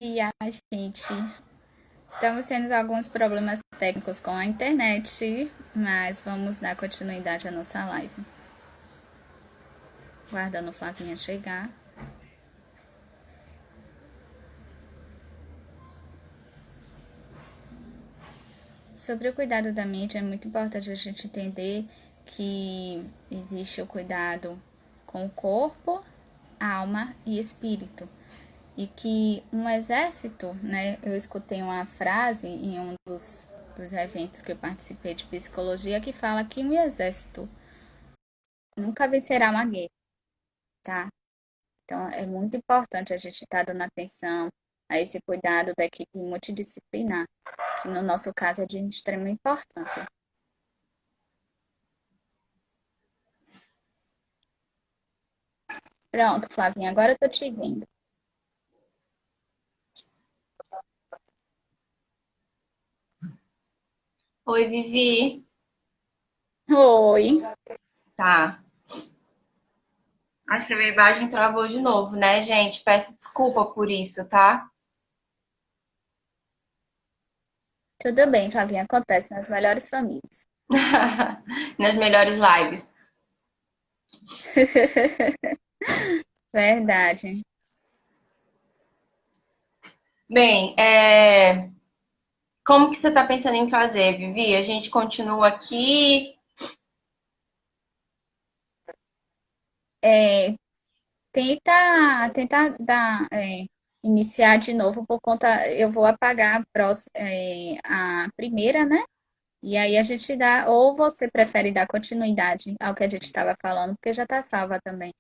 E a gente estamos tendo alguns problemas técnicos com a internet, mas vamos dar continuidade à nossa live. Guardando Flavinha chegar. Sobre o cuidado da mente, é muito importante a gente entender que existe o cuidado com o corpo, alma e espírito. E que um exército, né? Eu escutei uma frase em um dos eventos que eu participei de psicologia que fala que um exército nunca vencerá uma guerra, tá? Então é muito importante a gente estar dando atenção a esse cuidado da equipe multidisciplinar, que no nosso caso é de extrema importância. Pronto, Flavinha, agora eu tô te vendo. Oi, Vivi. Oi, Tá. Acho que a minha imagem travou de novo, né, gente? Peço desculpa por isso, tá? tudo bem, Flavinha, acontece nas melhores famílias. Nas melhores lives. Verdade. Bem, como que você tá pensando em fazer, Vivi? A gente continua aqui. É, tenta dar, iniciar de novo por conta, eu vou apagar a primeira, né? E aí a gente dá, ou você prefere dar continuidade ao que a gente estava falando, porque já está salva também.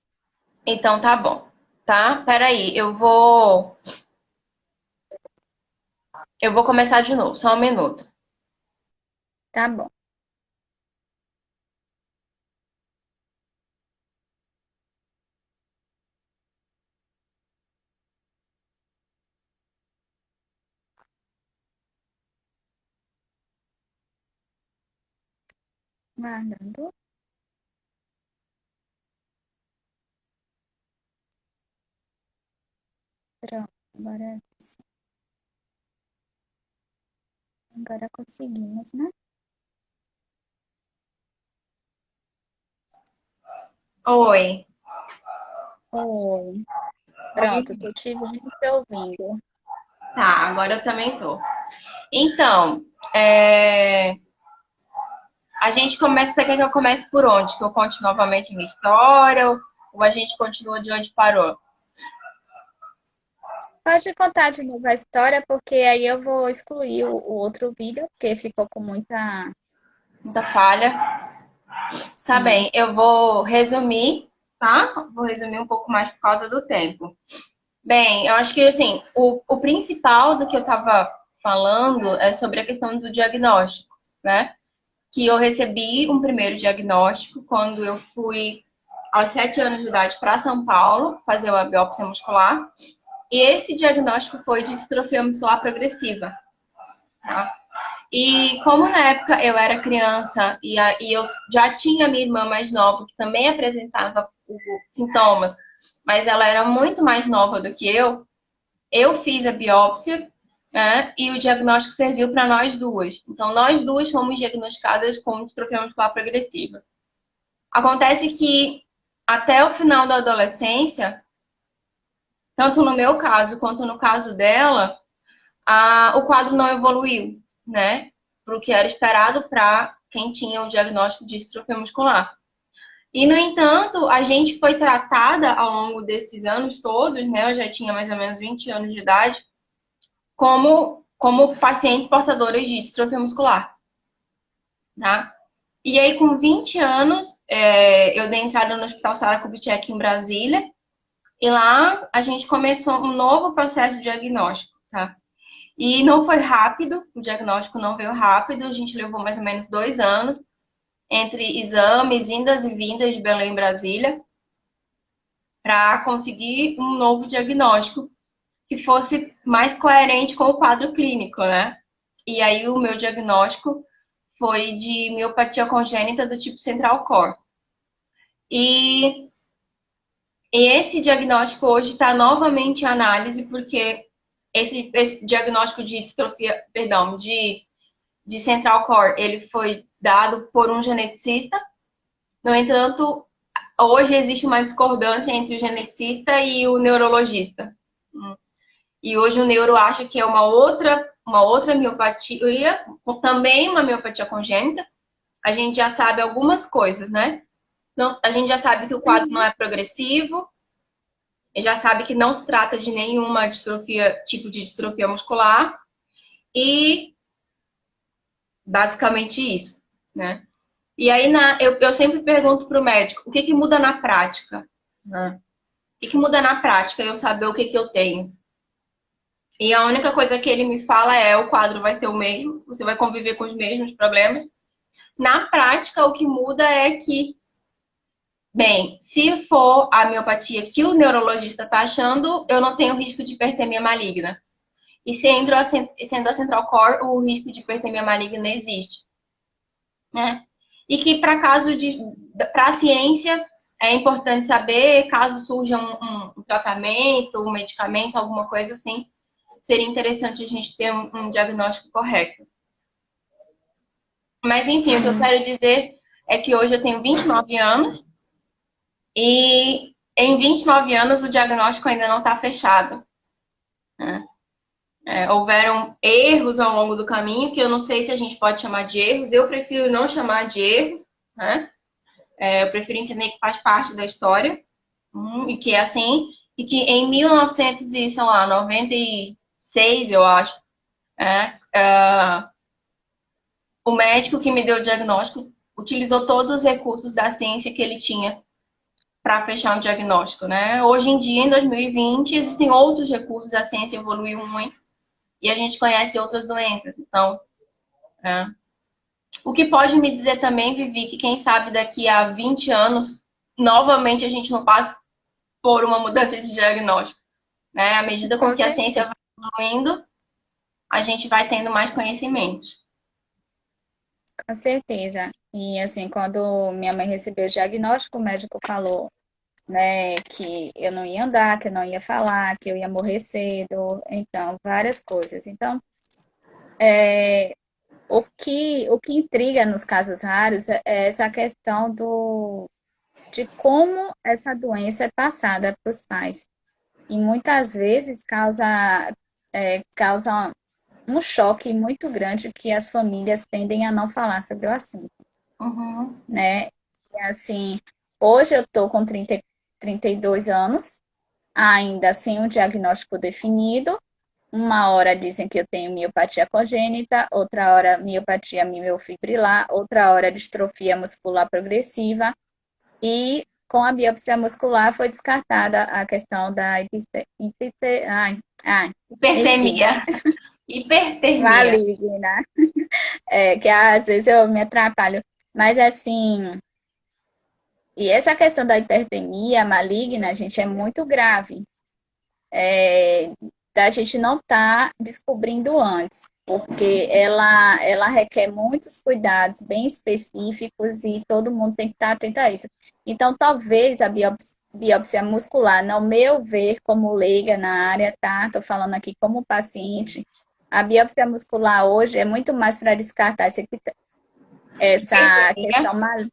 Então tá bom, tá? Peraí, eu vou começar de novo, só um minuto. Tá bom. Guardando. Pronto. Agora conseguimos, né? Oi. Oi. Oi. Pronto, tô te vendo e te ouvindo. Tá, agora eu também tô. Então, é, a gente começa. Você quer que eu comece por onde? Que eu conte novamente a minha história? Ou a gente continua de onde parou? Pode contar de novo a história, porque aí eu vou excluir o outro vídeo, porque ficou com muita. Muita falha. Tá Sim. bem, eu vou resumir, tá? Vou resumir um pouco mais por causa do tempo. Bem, eu acho que assim, o principal do que eu tava falando é sobre a questão do diagnóstico, né? Que eu recebi um primeiro diagnóstico quando eu fui aos 7 anos de idade para São Paulo fazer uma biópsia muscular. E esse diagnóstico foi de distrofia muscular progressiva, tá? E como na época eu era criança e eu já tinha minha irmã mais nova, que também apresentava sintomas, mas ela era muito mais nova do que eu fiz a biópsia, né, e o diagnóstico serviu para nós duas. Então, nós duas fomos diagnosticadas com distrofia muscular progressiva. Acontece que até o final da adolescência, tanto no meu caso quanto no caso dela, o quadro não evoluiu, né? Para o que era esperado para quem tinha o diagnóstico de distrofia muscular. E, no entanto, a gente foi tratada ao longo desses anos todos, né? Eu já tinha mais ou menos 20 anos de idade, como pacientes portadores de distrofia muscular, tá? E aí, com 20 anos, eu dei entrada no Hospital Sara Kubitschek em Brasília, e lá a gente começou um novo processo de diagnóstico, tá? E não foi rápido, o diagnóstico não veio rápido, a gente levou mais ou menos 2 anos entre exames, indas e vindas de Belém e Brasília, para conseguir um novo diagnóstico que fosse mais coerente com o quadro clínico, né? E aí o meu diagnóstico foi de miopatia congênita do tipo central core. E esse diagnóstico hoje está novamente em análise, porque esse diagnóstico de distrofia, perdão, de Central Core, ele foi dado por um geneticista. No entanto, hoje existe uma discordância entre o geneticista e o neurologista. E hoje o neuro acha que é uma outra miopatia, também uma miopatia congênita. A gente já sabe algumas coisas, né? Não, a gente já sabe que o quadro não é progressivo, já sabe que não se trata de nenhuma distrofia, tipo de distrofia muscular, e basicamente isso, né? E aí eu sempre pergunto para o médico, o que que muda na prática? Né? O que que muda na prática eu saber o que que eu tenho? E a única coisa que ele me fala é o quadro vai ser o mesmo, você vai conviver com os mesmos problemas. Na prática, o que muda é que, bem, se for a miopatia que o neurologista está achando, eu não tenho risco de hipertemia maligna. E sendo a Central Core, o risco de hipertemia maligna existe. Né? E que para a ciência, é importante saber, caso surja um tratamento, um medicamento, alguma coisa assim, seria interessante a gente ter um diagnóstico correto. Mas, enfim, o que eu Sim, quero dizer é que hoje eu tenho 29 anos e em 29 anos o diagnóstico ainda não está fechado. Né? Houveram erros ao longo do caminho, que eu não sei se a gente pode chamar de erros. Eu prefiro não chamar de erros, né? Eu prefiro entender que faz parte da história e que é assim. E que em 1996, eu acho, o médico que me deu o diagnóstico utilizou todos os recursos da ciência que ele tinha para fechar um diagnóstico, né? Hoje em dia, em 2020, existem outros recursos, a ciência evoluiu muito e a gente conhece outras doenças. Então, né? O que pode me dizer também, Vivi, que quem sabe daqui a 20 anos, novamente a gente não passa por uma mudança de diagnóstico, né? À medida com com que a certeza. ciência vai evoluindo, a gente vai tendo mais conhecimento. Com certeza. E assim, quando minha mãe recebeu o diagnóstico, o médico falou, né, que eu não ia andar, que eu não ia falar, que eu ia morrer cedo, então, várias coisas. Então, o que intriga nos casos raros é essa questão de como essa doença é passada para os pais. E muitas vezes causa um choque muito grande que as famílias tendem a não falar sobre o assunto, Uhum. né? E, assim, hoje eu estou com 32 anos, ainda sem um diagnóstico definido. Uma hora dizem que eu tenho miopatia congênita, outra hora miopatia miofibrilar, outra hora distrofia muscular progressiva. E com a biópsia muscular foi descartada a questão da enfim, Hipertermia. Hipertermia. maligna, que às vezes eu me atrapalho. Mas assim, e essa questão da hipertemia maligna, gente, é muito grave. Da gente não estar descobrindo antes, porque ela requer muitos cuidados bem específicos e todo mundo tem que estar atento a isso. Então, talvez a biópsia muscular, no meu ver, como leiga na área, tá? Estou falando aqui como paciente, a biópsia muscular hoje é muito mais para descartar essa Hipertermia. questão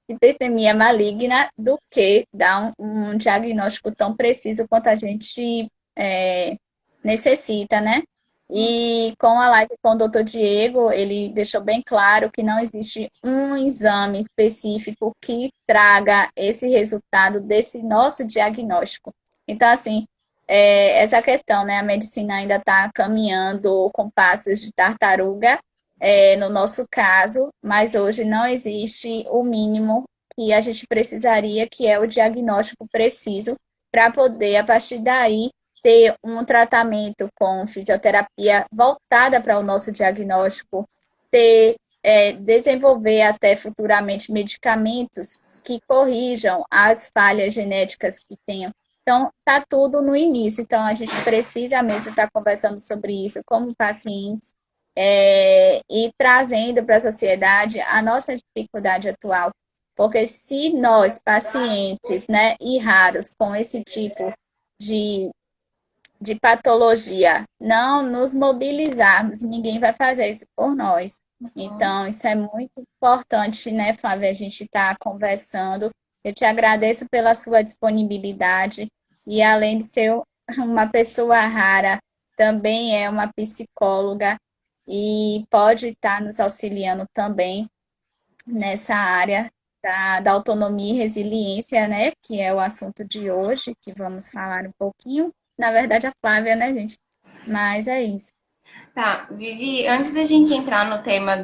hipertemia maligna do que dar um diagnóstico tão preciso quanto a gente é, necessita, né? E com a live com o doutor Diego, ele deixou bem claro que não existe um exame específico que traga esse resultado desse nosso diagnóstico. Então, assim, essa questão, né? A medicina ainda está caminhando com passos de tartaruga, no nosso caso, mas hoje não existe o mínimo que a gente precisaria, que é o diagnóstico preciso, para poder, a partir daí, ter um tratamento com fisioterapia voltada para o nosso diagnóstico, desenvolver até futuramente medicamentos que corrijam as falhas genéticas que tenham. Então, está tudo no início. Então, a gente precisa mesmo estar conversando sobre isso como pacientes, e trazendo para a sociedade a nossa dificuldade atual. Porque se nós, pacientes, né, e raros com esse tipo de de patologia, não nos mobilizarmos, ninguém vai fazer isso por nós. Então, isso é muito importante, né, Flávia, a gente está conversando. Eu te agradeço pela sua disponibilidade e além de ser uma pessoa rara, também é uma psicóloga e pode estar nos auxiliando também nessa área da autonomia e resiliência, né? Que é o assunto de hoje, que vamos falar um pouquinho. Na verdade, a Flávia, né, gente? Mas é isso. Tá, Vivi, antes da gente entrar no tema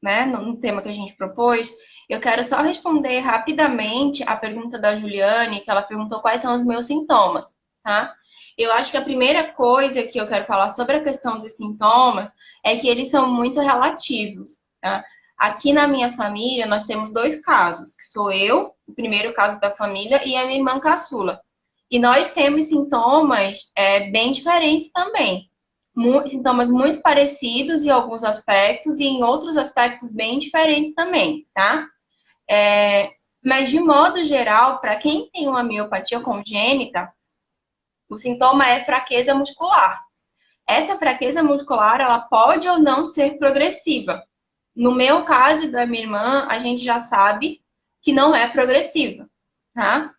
né, no tema que a gente propôs, eu quero só responder rapidamente a pergunta da Juliane, que ela perguntou quais são os meus sintomas, tá? Eu acho que a primeira coisa que eu quero falar sobre a questão dos sintomas é que eles são muito relativos, tá? Aqui na minha família, nós temos dois casos, que sou eu, o primeiro caso da família, e a minha irmã caçula. E nós temos sintomas bem diferentes também. Sintomas muito parecidos em alguns aspectos e em outros aspectos bem diferentes também, tá? Mas, de modo geral, para quem tem uma miopatia congênita, o sintoma é fraqueza muscular. Essa fraqueza muscular, ela pode ou não ser progressiva. No meu caso e da minha irmã, a gente já sabe que não é progressiva, tá?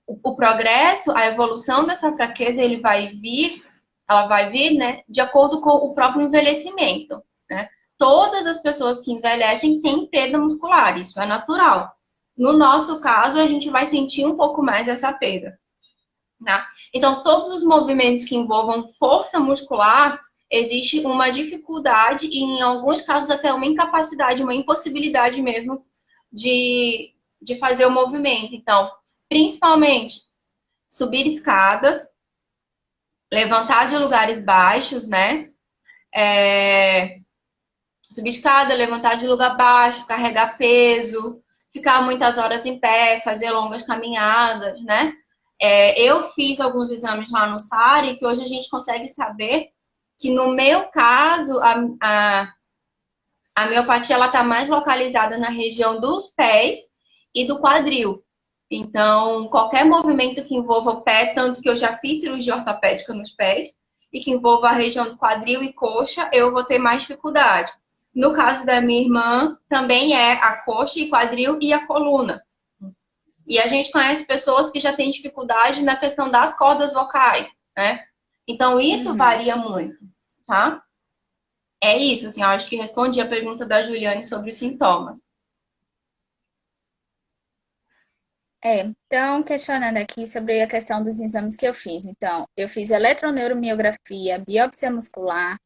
O progresso, a evolução dessa fraqueza, ela vai vir, né, de acordo com o próprio envelhecimento, né? Todas as pessoas que envelhecem têm perda muscular, isso é natural. No nosso caso, a gente vai sentir um pouco mais essa perda, tá? Então, todos os movimentos que envolvam força muscular, existe uma dificuldade e, em alguns casos, até uma incapacidade, uma impossibilidade mesmo de fazer o movimento. Então, principalmente, subir escadas, levantar de lugares baixos, né? Subir escada, levantar de lugar baixo, carregar peso, ficar muitas horas em pé, fazer longas caminhadas, né? Eu fiz alguns exames lá no SARI que hoje a gente consegue saber que no meu caso a miopatia ela está mais localizada na região dos pés e do quadril. Então, qualquer movimento que envolva o pé, tanto que eu já fiz cirurgia ortopédica nos pés, e que envolva a região do quadril e coxa, eu vou ter mais dificuldade. No caso da minha irmã, também é a coxa e quadril e a coluna. E a gente conhece pessoas que já têm dificuldade na questão das cordas vocais, né? Então, isso Uhum. varia muito, tá? É isso, assim, eu acho que respondi a pergunta da Juliane sobre os sintomas. Então, questionando aqui sobre a questão dos exames que eu fiz. Então, eu fiz eletroneuromiografia, biópsia muscular,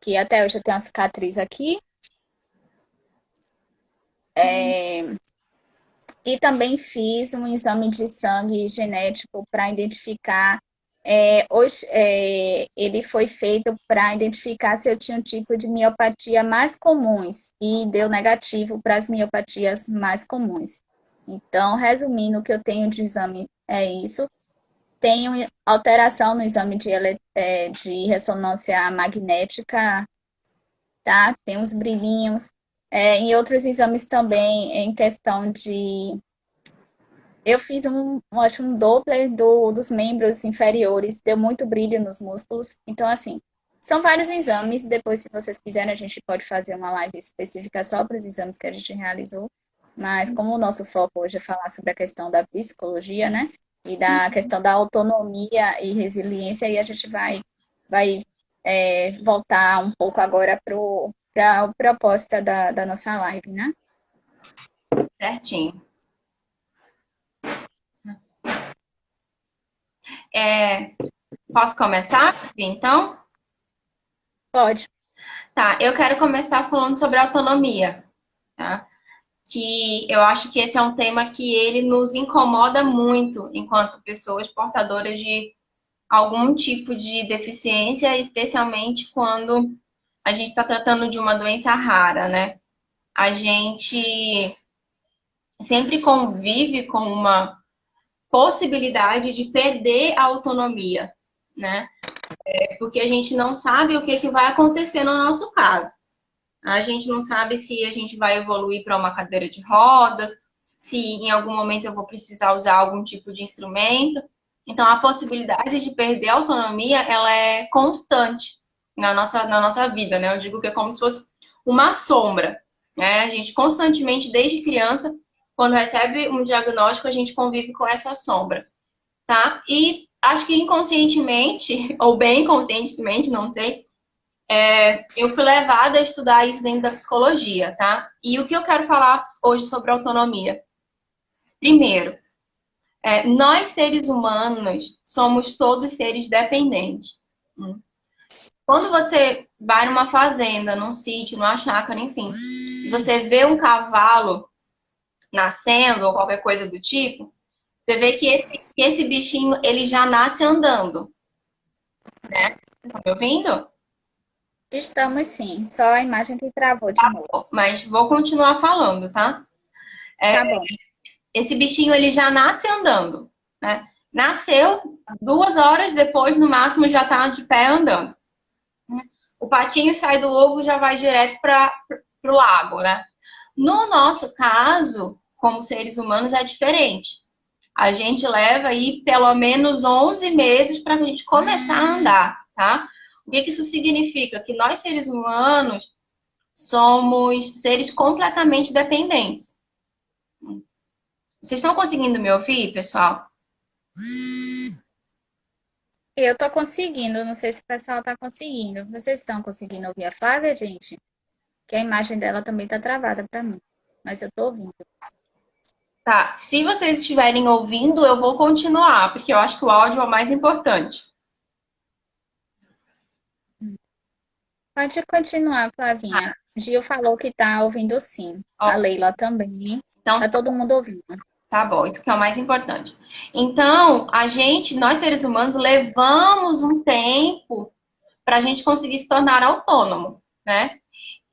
que até hoje eu tenho uma cicatriz aqui, e também fiz um exame de sangue genético para identificar. Ele foi feito para identificar se eu tinha um tipo de miopatia mais comuns e deu negativo para as miopatias mais comuns. Então, resumindo, o que eu tenho de exame é isso. Tenho alteração no exame de ressonância magnética, tá? Tem uns brilhinhos. Em outros exames também, em questão de. Eu fiz acho um Doppler dos membros inferiores, deu muito brilho nos músculos. Então, assim, são vários exames. Depois, se vocês quiserem, a gente pode fazer uma live específica só para os exames que a gente realizou. Mas, como o nosso foco hoje é falar sobre a questão da psicologia, né? E da questão da autonomia e resiliência, aí a gente vai voltar um pouco agora para o propósito da nossa live, né? Certinho. Posso começar, então? Pode. Tá, eu quero começar falando sobre autonomia, tá? Que eu acho que esse é um tema que ele nos incomoda muito enquanto pessoas portadoras de algum tipo de deficiência, especialmente quando a gente está tratando de uma doença rara, né? A gente sempre convive com uma possibilidade de perder a autonomia, né? Porque a gente não sabe o que vai acontecer no nosso caso. A gente não sabe se a gente vai evoluir para uma cadeira de rodas, se em algum momento eu vou precisar usar algum tipo de instrumento. Então, a possibilidade de perder a autonomia, ela é constante na nossa vida, né? Eu digo que é como se fosse uma sombra, né? A gente constantemente, desde criança, quando recebe um diagnóstico, a gente convive com essa sombra, tá? E acho que inconscientemente, ou bem conscientemente, não sei, eu fui levada a estudar isso dentro da psicologia, tá? E o que eu quero falar hoje sobre autonomia? Primeiro, nós seres humanos somos todos seres dependentes. Quando você vai numa fazenda, num sítio, numa chácara, enfim, e você vê um cavalo nascendo ou qualquer coisa do tipo, você vê que esse bichinho ele já nasce andando, né? Tá me ouvindo? Estamos sim, só a imagem que travou de novo. Mas vou continuar falando, tá? Tá bom. Esse bichinho ele já nasce andando, né? Nasceu 2 horas depois, no máximo, já tá de pé andando. O patinho sai do ovo e já vai direto para o lago, né? No nosso caso, como seres humanos, é diferente. A gente leva aí pelo menos 11 meses para a gente começar a andar, tá? O que isso significa? Que nós, seres humanos, somos seres completamente dependentes. Vocês estão conseguindo me ouvir, pessoal? Eu tô conseguindo, não sei se o pessoal tá conseguindo. Vocês estão conseguindo ouvir a Flávia, gente? Que a imagem dela também tá travada para mim, mas eu tô ouvindo. Tá. Se vocês estiverem ouvindo, eu vou continuar, porque eu acho que o áudio é o mais importante. Pode continuar, Flavinha. Gil falou que tá ouvindo sim. A Ó, Leila também. então, Tá todo mundo ouvindo. tá bom, isso que é o mais importante. Então, nós seres humanos, levamos um tempo para a gente conseguir se tornar autônomo, né?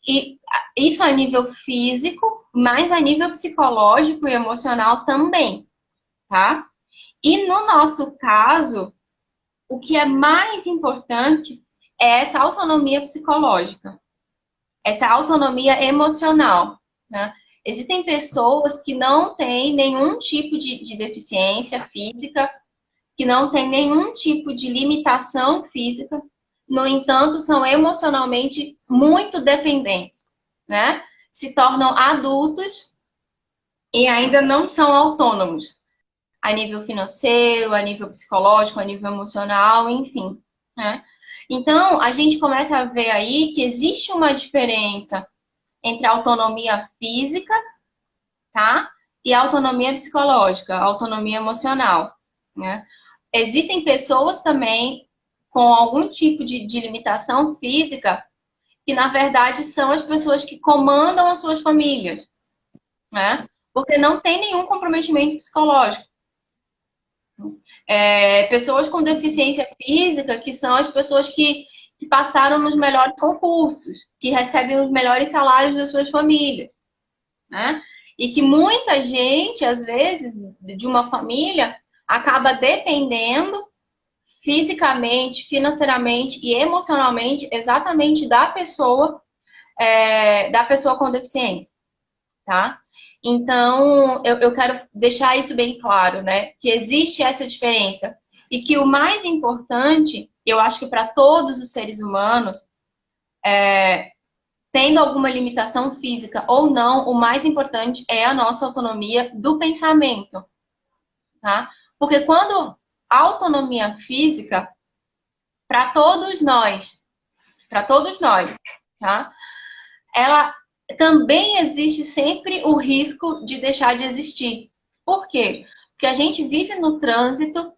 E isso a nível físico, mas a nível psicológico e emocional também, tá? E no nosso caso, o que é mais importante é essa autonomia psicológica, essa autonomia emocional, né? Existem pessoas que não têm nenhum tipo de deficiência física, que não têm nenhum tipo de limitação física, no entanto, são emocionalmente muito dependentes, né? Se tornam adultos e ainda não são autônomos, a nível financeiro, a nível psicológico, a nível emocional, enfim, né? Então, a gente começa a ver aí que existe uma diferença entre a autonomia física, tá? E a autonomia psicológica, a autonomia emocional, né? Existem pessoas também com algum tipo de limitação física que, na verdade, são as pessoas que comandam as suas famílias, né? Porque não tem nenhum comprometimento psicológico. Pessoas com deficiência física, que são as pessoas que passaram nos melhores concursos, que recebem os melhores salários das suas famílias, né? E que muita gente, às vezes, de uma família, acaba dependendo fisicamente, financeiramente e emocionalmente exatamente da pessoa com deficiência, tá? Então, eu quero deixar isso bem claro, né? Que existe essa diferença. E que o mais importante, eu acho que para todos os seres humanos, tendo alguma limitação física ou não, o mais importante é a nossa autonomia do pensamento, tá? Porque quando a autonomia física, para todos nós, tá? Ela também existe sempre o risco de deixar de existir. Por quê? Porque a gente vive no trânsito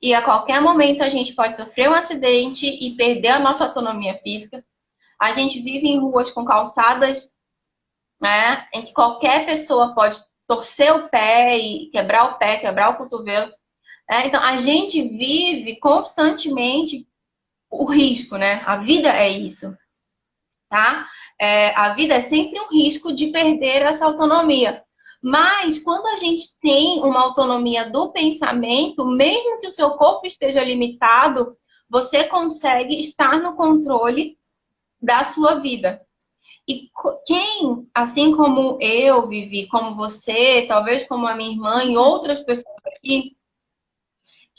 e a qualquer momento a gente pode sofrer um acidente e perder a nossa autonomia física. A gente vive em ruas com calçadas, né, em que qualquer pessoa pode torcer o pé e quebrar o pé, quebrar o cotovelo. Então, a gente vive constantemente o risco, né? A vida é isso, tá? A vida é sempre um risco de perder essa autonomia. Mas quando a gente tem uma autonomia do pensamento, mesmo que o seu corpo esteja limitado, você consegue estar no controle da sua vida. E quem, assim como eu vivi, como você, talvez como a minha irmã e outras pessoas aqui,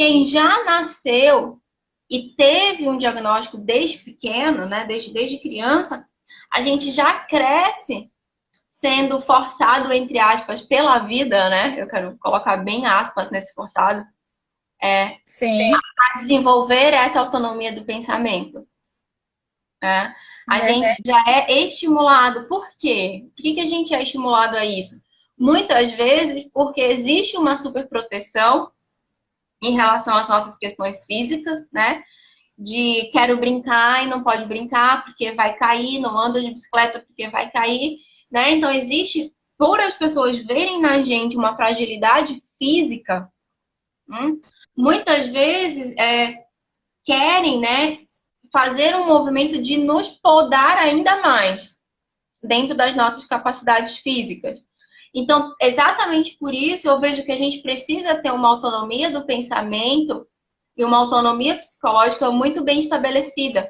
quem já nasceu e teve um diagnóstico desde pequeno, né, desde criança, a gente já cresce sendo forçado, entre aspas, pela vida, né? Eu quero colocar bem aspas nesse forçado, Sim, a desenvolver essa autonomia do pensamento. Né? A gente verdade. já é estimulado. Por quê? Por que a gente é estimulado a isso? Muitas vezes porque existe uma superproteção em relação às nossas questões físicas, né? De quero brincar e não pode brincar porque vai cair, não anda de bicicleta porque vai cair, né? Então existe, por as pessoas verem na gente uma fragilidade física, muitas vezes querem, né, fazer um movimento de nos podar ainda mais dentro das nossas capacidades físicas. Então, exatamente por isso, eu vejo que a gente precisa ter uma autonomia do pensamento e uma autonomia psicológica muito bem estabelecida.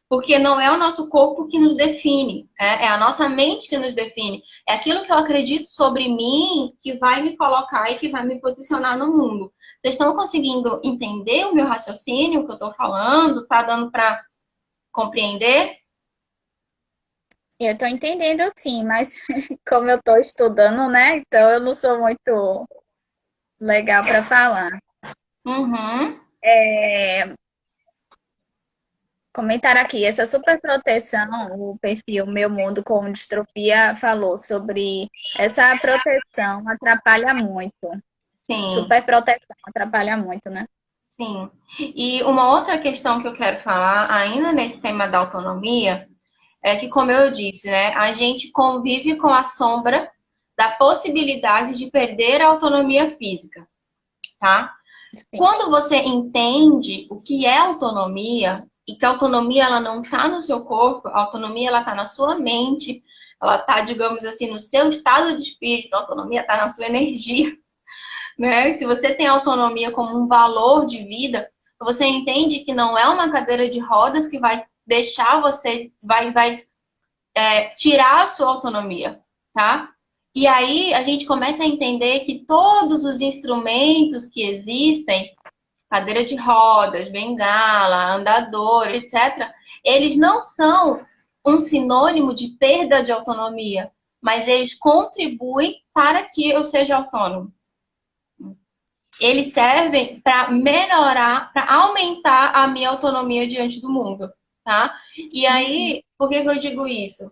Porque não é o nosso corpo que nos define, é a nossa mente que nos define. É aquilo que eu acredito sobre mim que vai me colocar e que vai me posicionar no mundo. Vocês estão conseguindo entender o meu raciocínio, o que eu estou falando? Tá dando para compreender? Eu tô entendendo sim, mas como eu tô estudando, né? Então eu não sou muito legal para falar. Uhum. Comentaram aqui, essa superproteção, o perfil Meu Mundo com Distrofia falou sobre essa proteção atrapalha muito. Sim, Superproteção atrapalha muito, né? sim. E uma outra questão que eu quero falar, ainda nesse tema da autonomia, é que, como eu disse, né, a gente convive com a sombra da possibilidade de perder a autonomia física, tá? Sim. Quando você entende o que é autonomia e que a autonomia ela não está no seu corpo, a autonomia ela está na sua mente, ela está, digamos assim, no seu estado de espírito, a autonomia está na sua energia, né? Se você tem autonomia como um valor de vida, você entende que não é uma cadeira de rodas que vai deixar você, vai tirar a sua autonomia, tá? E aí a gente começa a entender que todos os instrumentos que existem, cadeira de rodas, bengala, andador, etc., eles não são um sinônimo de perda de autonomia, mas eles contribuem para que eu seja autônomo. Eles servem para melhorar, para aumentar a minha autonomia diante do mundo, tá? E aí, por que eu digo isso?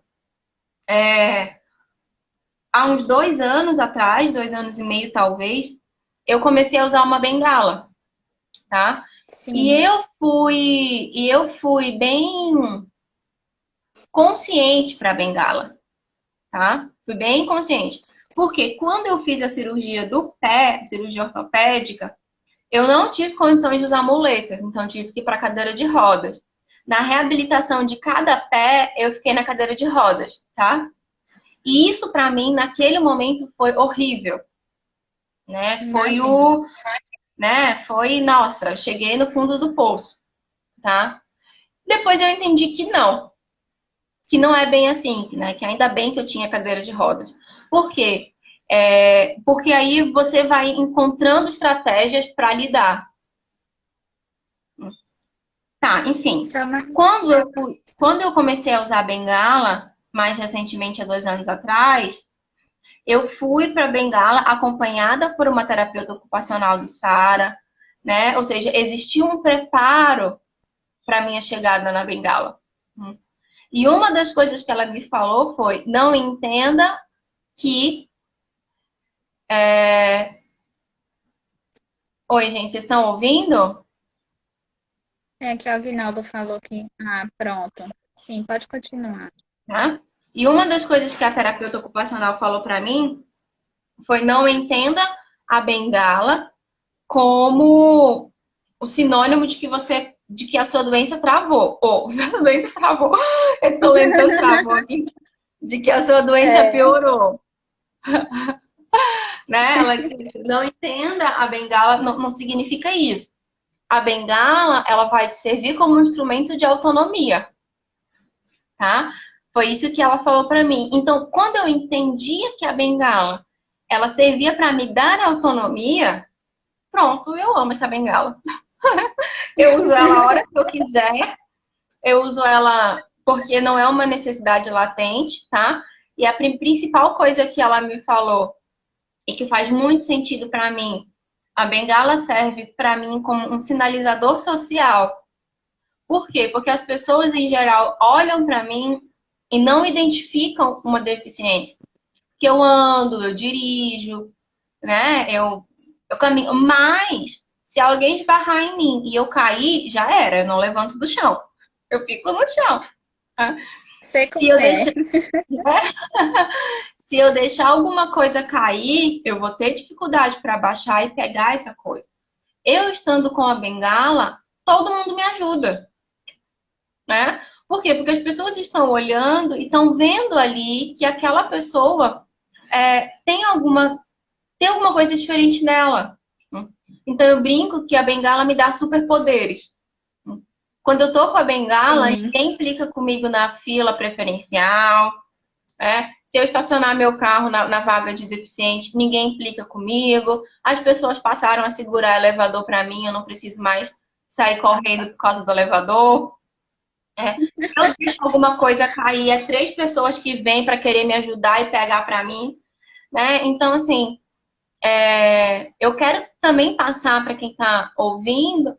Há uns 2 anos atrás, 2 anos e meio talvez, eu comecei a usar uma bengala, tá? E Sim. eu fui bem consciente para a bengala, tá? Fui bem consciente. Porque quando eu fiz a cirurgia do pé, cirurgia ortopédica, eu não tive condições de usar muletas, então tive que ir para a cadeira de rodas. Na reabilitação de cada pé, eu fiquei na cadeira de rodas, tá? E isso para mim, naquele momento, foi horrível, né? Imagina. Nossa, eu cheguei no fundo do poço, tá? Depois eu entendi que não é bem assim, né? Que ainda bem que eu tinha cadeira de rodas. Por quê? Porque aí você vai encontrando estratégias para lidar. Tá, enfim. Quando eu comecei a usar bengala, mais recentemente, há 2 anos atrás, eu fui para Bengala acompanhada por uma terapeuta ocupacional do Sara, né? Ou seja, existia um preparo para minha chegada na Bengala. E uma das coisas que ela me falou foi: não entenda que. Oi, gente, vocês estão ouvindo? É que o Aguinaldo falou que. Ah, pronto. Sim, pode continuar. Tá? E uma das coisas que a terapeuta ocupacional falou para mim foi: não entenda a Bengala como o sinônimo de que a sua doença travou. Ou, a doença travou. Eu tô lentando travou aqui. De que a sua doença É, piorou. Né? Ela disse, não entenda a bengala, não significa isso. A bengala, ela vai te servir como um instrumento de autonomia, tá? Foi isso que ela falou para mim. Então, quando eu entendia que a bengala, ela servia para me dar autonomia, Pronto, eu amo essa bengala. Eu uso ela a hora que eu quiser. Eu uso ela porque não é uma necessidade latente, tá? E a principal coisa que ela me falou e que faz muito sentido para mim, a bengala serve para mim como um sinalizador social. Por quê? Porque as pessoas em geral olham para mim e não identificam uma deficiência. Que eu ando, eu dirijo, né? Eu caminho. Mas se alguém esbarrar em mim e eu cair, já era. Eu não levanto do chão. Eu fico no chão. Tá? Sei Se como eu é. deixar, se eu deixar alguma coisa cair, eu vou ter dificuldade para baixar e pegar essa coisa. Eu estando com a bengala, todo mundo me ajuda, né? Por quê? Porque as pessoas estão olhando e estão vendo ali que aquela pessoa tem alguma coisa diferente nela. Então eu brinco que a bengala me dá superpoderes. Quando eu tô com a bengala, Sim, ninguém implica comigo na fila preferencial. Se eu estacionar meu carro na vaga de deficiente, ninguém implica comigo. As pessoas passaram a segurar o elevador para mim, eu não preciso mais sair correndo por causa do elevador. Se eu deixo alguma coisa cair, é três pessoas que vêm para querer me ajudar e pegar para mim, né? Então, assim, eu quero também passar para quem está ouvindo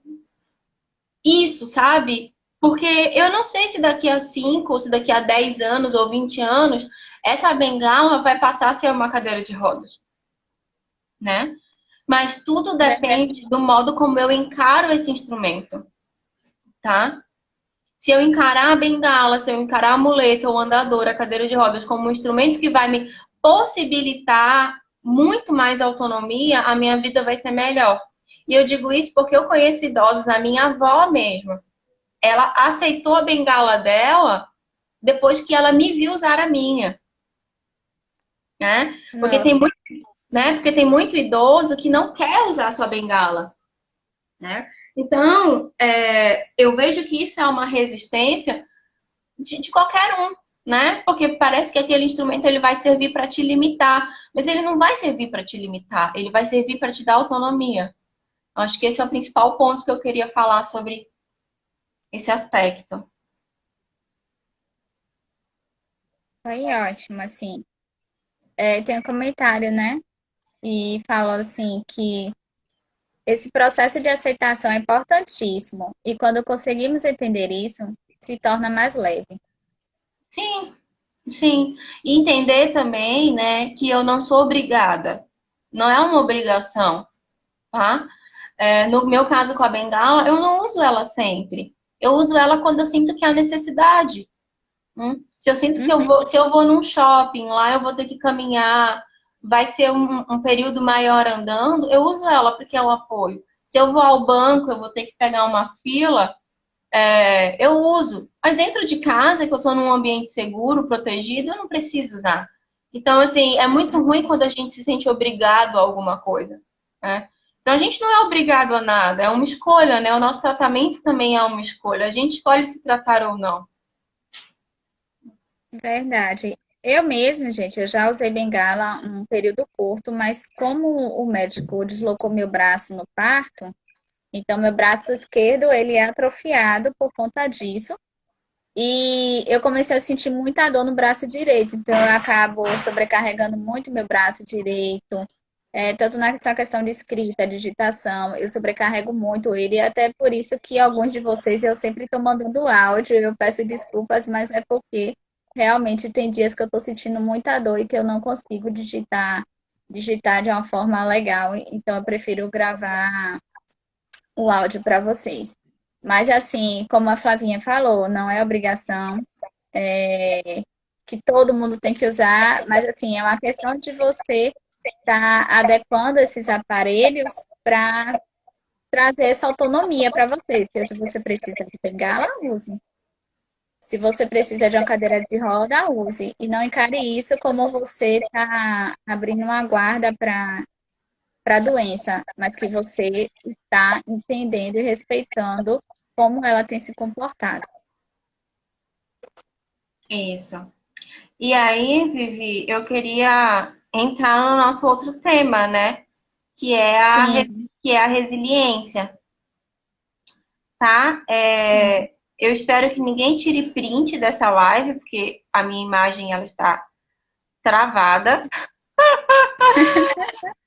isso, sabe? Porque eu não sei se daqui a 5, ou se daqui a 10 anos, ou 20 anos, essa bengala vai passar a ser uma cadeira de rodas, né? Mas tudo verdade. depende do modo como eu encaro esse instrumento, tá? Se eu encarar a bengala, se eu encarar a muleta, o andador, a cadeira de rodas como um instrumento que vai me possibilitar muito mais autonomia, a minha vida vai ser melhor. E eu digo isso porque eu conheço idosos, a minha avó mesmo. Ela aceitou a bengala dela depois que ela me viu usar a minha, né? Porque Nossa, tem muito, né? Porque tem muito idoso que não quer usar a sua bengala, né? Então, eu vejo que isso é uma resistência de qualquer um, né? Porque parece que aquele instrumento ele vai servir para te limitar, mas ele não vai servir para te limitar, ele vai servir para te dar autonomia. Acho que esse é o principal ponto que eu queria falar sobre esse aspecto. foi ótimo, assim. Tem um comentário, né? E fala assim que esse processo de aceitação é importantíssimo e quando conseguimos entender isso, se torna mais leve. Sim, sim. E entender também, né, que eu não sou obrigada. Não é uma obrigação, tá? No meu caso com a bengala, eu não uso ela sempre. Eu uso ela quando eu sinto que há necessidade. Se eu sinto que Uhum, se eu vou num shopping, lá eu vou ter que caminhar, vai ser um período maior andando, eu uso ela porque é um apoio. Se eu vou ao banco, eu vou ter que pegar uma fila, eu uso. Mas dentro de casa, que eu estou num ambiente seguro, protegido, eu não preciso usar. Então, assim, é muito ruim quando a gente se sente obrigado a alguma coisa, né? Então, a gente não é obrigado a nada, é uma escolha, né? O nosso tratamento também é uma escolha. A gente escolhe se tratar ou não. verdade. Eu mesma, gente, eu já usei bengala um período curto, mas como o médico deslocou meu braço no parto, então meu braço esquerdo ele é atrofiado por conta disso. E eu comecei a sentir muita dor no braço direito, então eu acabo sobrecarregando muito meu braço direito, tanto nessa questão de escrita, digitação, eu sobrecarrego muito ele, e até por isso que alguns de vocês eu sempre estou mandando áudio, eu peço desculpas, mas é porque realmente tem dias que eu estou sentindo muita dor e que eu não consigo digitar de uma forma legal, então eu prefiro gravar o áudio para vocês. Mas assim, como a Flavinha falou, não é obrigação, é, que todo mundo tem que usar, mas assim, é uma questão de você estar adequando esses aparelhos para trazer essa autonomia para você. Se você precisa de bengala, use. Se você precisa de uma cadeira de roda, use. E não encare isso como você está abrindo uma guarda para a doença, mas que você está entendendo e respeitando como ela tem se comportado. Isso. E aí, Vivi, eu queria entrar no nosso outro tema, né? que é Sim, que é a resiliência, tá? sim. Eu espero que ninguém tire print dessa live, porque a minha imagem ela está travada,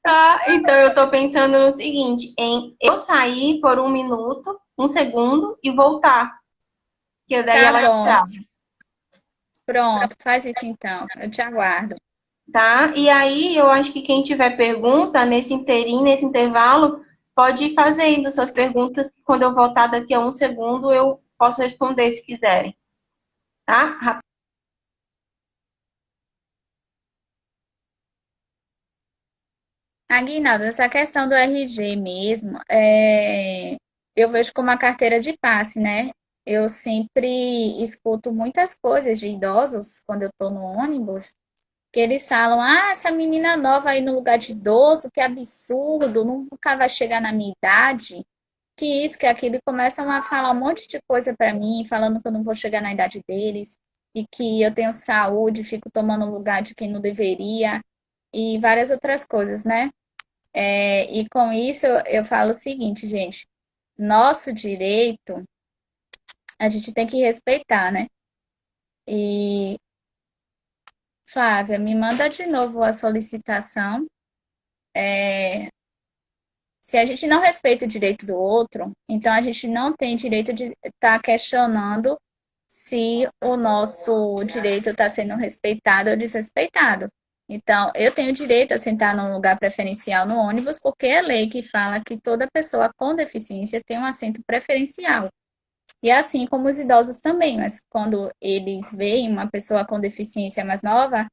tá? Então eu tô pensando no seguinte, em eu sair por um minuto, um segundo e voltar, que daí Tá ela bom. está, Pronto, faz isso então. Eu te aguardo. tá? E aí eu acho que quem tiver pergunta nesse inteirinho, nesse intervalo, pode ir fazendo suas perguntas, que quando eu voltar daqui a um segundo eu posso responder se quiserem, tá? Aguinaldo, essa questão do RG mesmo, eu vejo como uma carteira de passe, né? Eu sempre escuto muitas coisas de idosos quando eu estou no ônibus, que eles falam, ah, essa menina nova aí no lugar de idoso, que absurdo, nunca vai chegar na minha idade, que isso, que aquilo, e começam a falar um monte de coisa para mim, falando que eu não vou chegar na idade deles, e que eu tenho saúde, fico tomando lugar de quem não deveria, e várias outras coisas, né? E com isso eu falo o seguinte, gente, nosso direito a gente tem que respeitar, né? E, Flávia, me manda de novo a solicitação. Se a gente não respeita o direito do outro, então a gente não tem direito de estar questionando se o nosso direito está sendo respeitado ou desrespeitado. Então, eu tenho direito a sentar num lugar preferencial no ônibus, porque é lei que fala que toda pessoa com deficiência tem um assento preferencial. E assim como os idosos também, mas quando eles veem uma pessoa com deficiência mais nova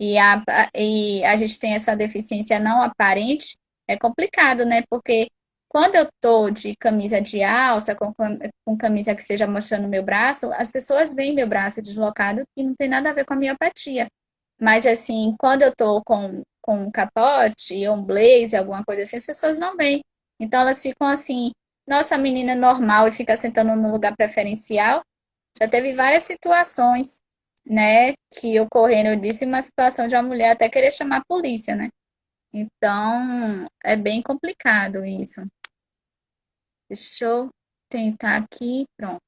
e a gente tem essa deficiência não aparente, é complicado, né? Porque quando eu tô de camisa de alça, com camisa que seja mostrando meu braço, as pessoas veem meu braço deslocado e não tem nada a ver com a miopatia. Mas assim, quando eu tô com um capote ou um blazer, alguma coisa assim, as pessoas não veem. Então elas ficam assim, nossa, a menina é normal e fica sentando no lugar preferencial. Já teve várias situações, né, que ocorreram disso, uma situação de uma mulher até querer chamar a polícia, né? Então, é bem complicado isso. Deixa eu tentar aqui, pronto.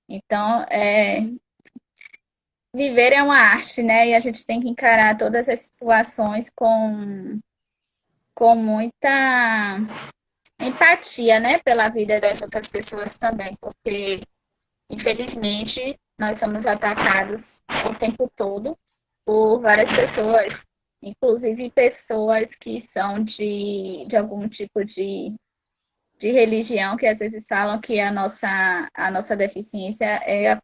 Então, viver é uma arte, né? E a gente tem que encarar todas as situações com muita empatia, né, pela vida das outras pessoas também, porque infelizmente nós somos atacados o tempo todo por várias pessoas, inclusive pessoas que são de algum tipo de religião, que às vezes falam que a nossa deficiência é a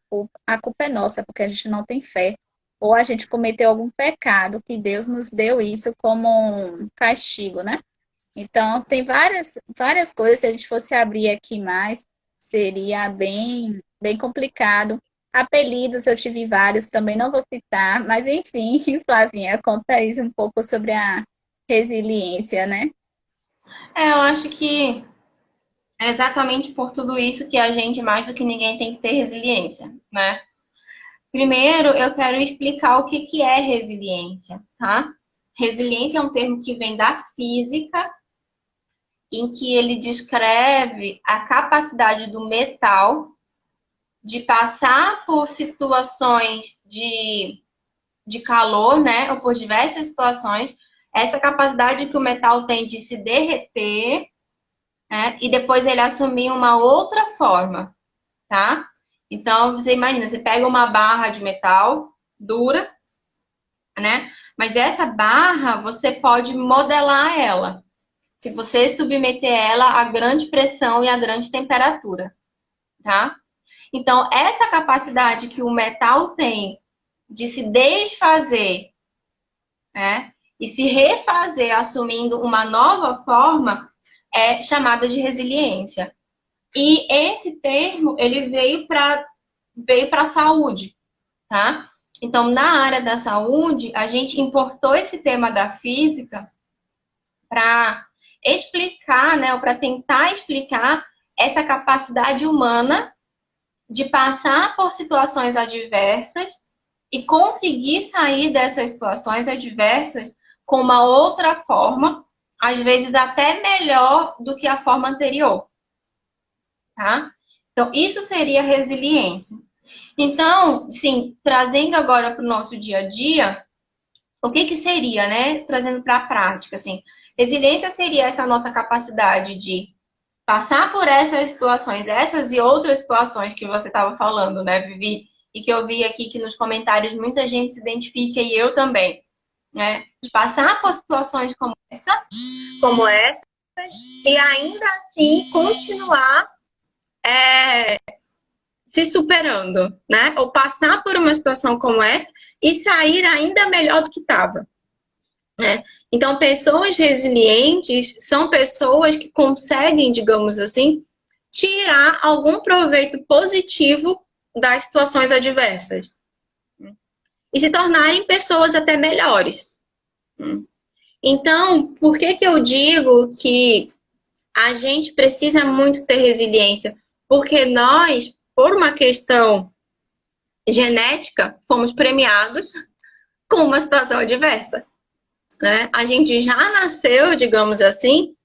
culpa é nossa, porque a gente não tem fé, ou a gente cometeu algum pecado que Deus nos deu isso como um castigo, né? Então, tem várias coisas, se a gente fosse abrir aqui mais, seria bem complicado. Apelidos, eu tive vários, também não vou citar, mas enfim, Flavinha, conta aí um pouco sobre a resiliência, né? Eu acho que é exatamente por tudo isso que a gente, mais do que ninguém, tem que ter resiliência, né? Primeiro, eu quero explicar o que que é resiliência, tá? Resiliência é um termo que vem da física, em que ele descreve a capacidade do metal de passar por situações de calor, né? Ou por diversas situações, essa capacidade que o metal tem de se derreter, né? E depois ele assumir uma outra forma, tá? Então, você imagina, você pega uma barra de metal dura, né? Mas essa barra, você pode modelar ela, se você submeter ela à grande pressão e à grande temperatura, tá? Então, essa capacidade que o metal tem de se desfazer, né? E se refazer assumindo uma nova forma é chamada de resiliência. E esse termo, ele veio para a saúde, tá? Então, na área da saúde, a gente importou esse tema da física para explicar, né, ou para tentar explicar essa capacidade humana de passar por situações adversas e conseguir sair dessas situações adversas com uma outra forma, às vezes até melhor do que a forma anterior, tá? Então, isso seria resiliência. Então, sim, trazendo agora para o nosso dia a dia, o que que seria, né? Trazendo para a prática, assim. Resiliência seria essa nossa capacidade de passar por essas situações, essas e outras situações que você estava falando, né, Vivi? E que eu vi aqui que nos comentários muita gente se identifica e eu também, né? De passar por situações como essa, e ainda assim continuar se superando, né? Ou passar por uma situação como essa e sair ainda melhor do que estava. Né? Então, pessoas resilientes são pessoas que conseguem, digamos assim, tirar algum proveito positivo das situações adversas e se tornarem pessoas até melhores. Então, por que que eu digo que a gente precisa muito ter resiliência? Porque nós, por uma questão genética, fomos premiados com uma situação adversa. Né? A gente já nasceu, digamos assim,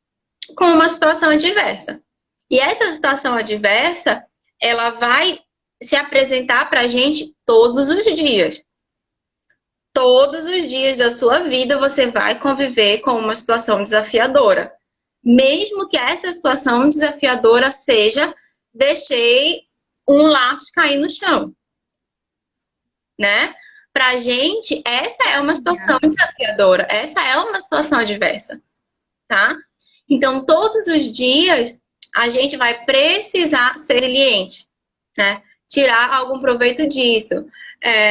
com uma situação adversa. E essa situação adversa, ela vai se apresentar para a gente todos os dias. Todos os dias da sua vida você vai conviver com uma situação desafiadora. Mesmo que essa situação desafiadora seja deixei um lápis cair no chão. Né? Pra gente, essa é uma situação desafiadora, essa é uma situação adversa, tá? Então, todos os dias, a gente vai precisar ser resiliente, né? Tirar algum proveito disso.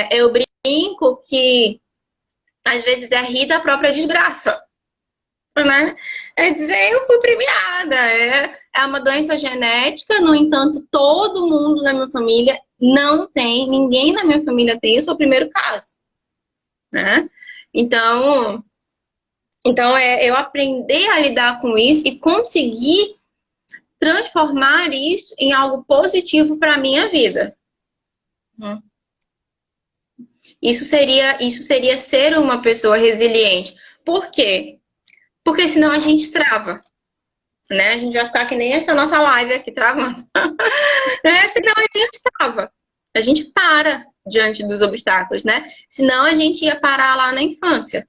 Eu brinco que, às vezes, é rir da própria desgraça, né? É dizer, eu fui premiada, é uma doença genética, no entanto, todo mundo na minha família não tem, ninguém na minha família tem, eu sou o primeiro caso, né? Então eu aprender a lidar com isso e conseguir transformar isso em algo positivo para a minha vida. Isso seria ser uma pessoa resiliente. Por quê? Porque senão a gente trava. Né? A gente vai ficar que nem essa nossa live aqui travando. Senão a gente trava. A gente para diante dos obstáculos, né? Senão a gente ia parar lá na infância.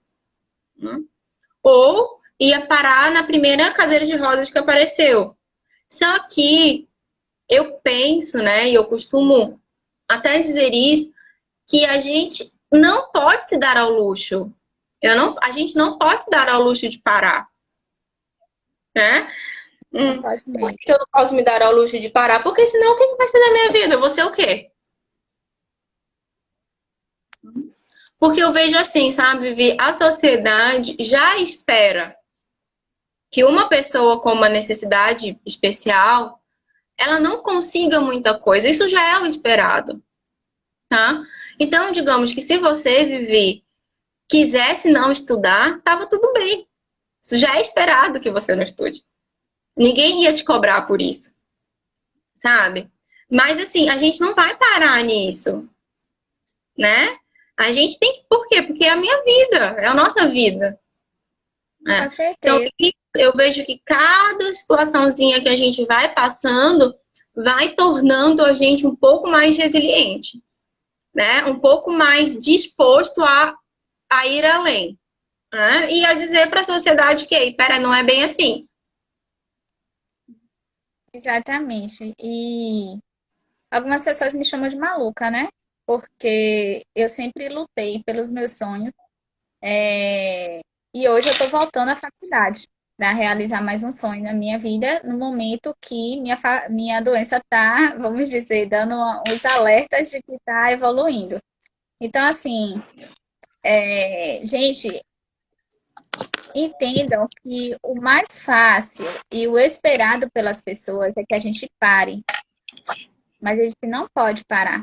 Ou ia parar na primeira cadeira de rodas que apareceu. Só que eu penso, né? E eu costumo até dizer isso, que a gente não pode se dar ao luxo. A gente não pode se dar ao luxo de parar. Né? Por que eu não posso me dar ao luxo de parar? Porque senão o que vai ser da minha vida? Eu vou ser o quê? Porque eu vejo assim, sabe, Vivi? A sociedade já espera que uma pessoa com uma necessidade especial, ela não consiga muita coisa. Isso já é o esperado, tá? Então, digamos que se você, Vivi, quisesse não estudar, tava tudo bem. Isso já é esperado que você não estude. Ninguém ia te cobrar por isso, sabe? Mas assim, a gente não vai parar nisso, né? A gente tem que... Por quê? Porque é a minha vida, é a nossa vida. Com certeza. Então, eu vejo que cada situaçãozinha que a gente vai passando vai tornando a gente um pouco mais resiliente, né? Um pouco mais disposto a ir além, né? E a dizer para a sociedade que, pera, não é bem assim. Exatamente. E algumas pessoas me chamam de maluca, né? Porque eu sempre lutei pelos meus sonhos. E hoje eu estou voltando à faculdade para realizar mais um sonho na minha vida, no momento que minha doença está, vamos dizer, dando uns alertas de que está evoluindo. Então, assim, gente, entendam que o mais fácil e o esperado pelas pessoas é que a gente pare. Mas a gente não pode parar.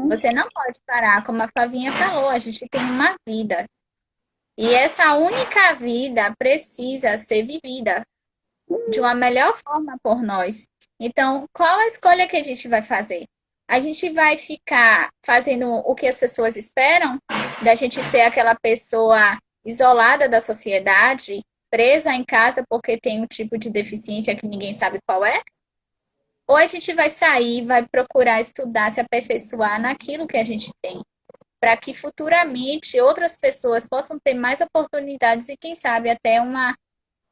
Você não pode parar, como a Flavinha falou, a gente tem uma vida. E essa única vida precisa ser vivida de uma melhor forma por nós. Então, qual a escolha que a gente vai fazer? A gente vai ficar fazendo o que as pessoas esperam, da gente ser aquela pessoa isolada da sociedade, presa em casa porque tem um tipo de deficiência que ninguém sabe qual é? Ou a gente vai sair, vai procurar estudar, se aperfeiçoar naquilo que a gente tem, para que futuramente outras pessoas possam ter mais oportunidades e, quem sabe, até um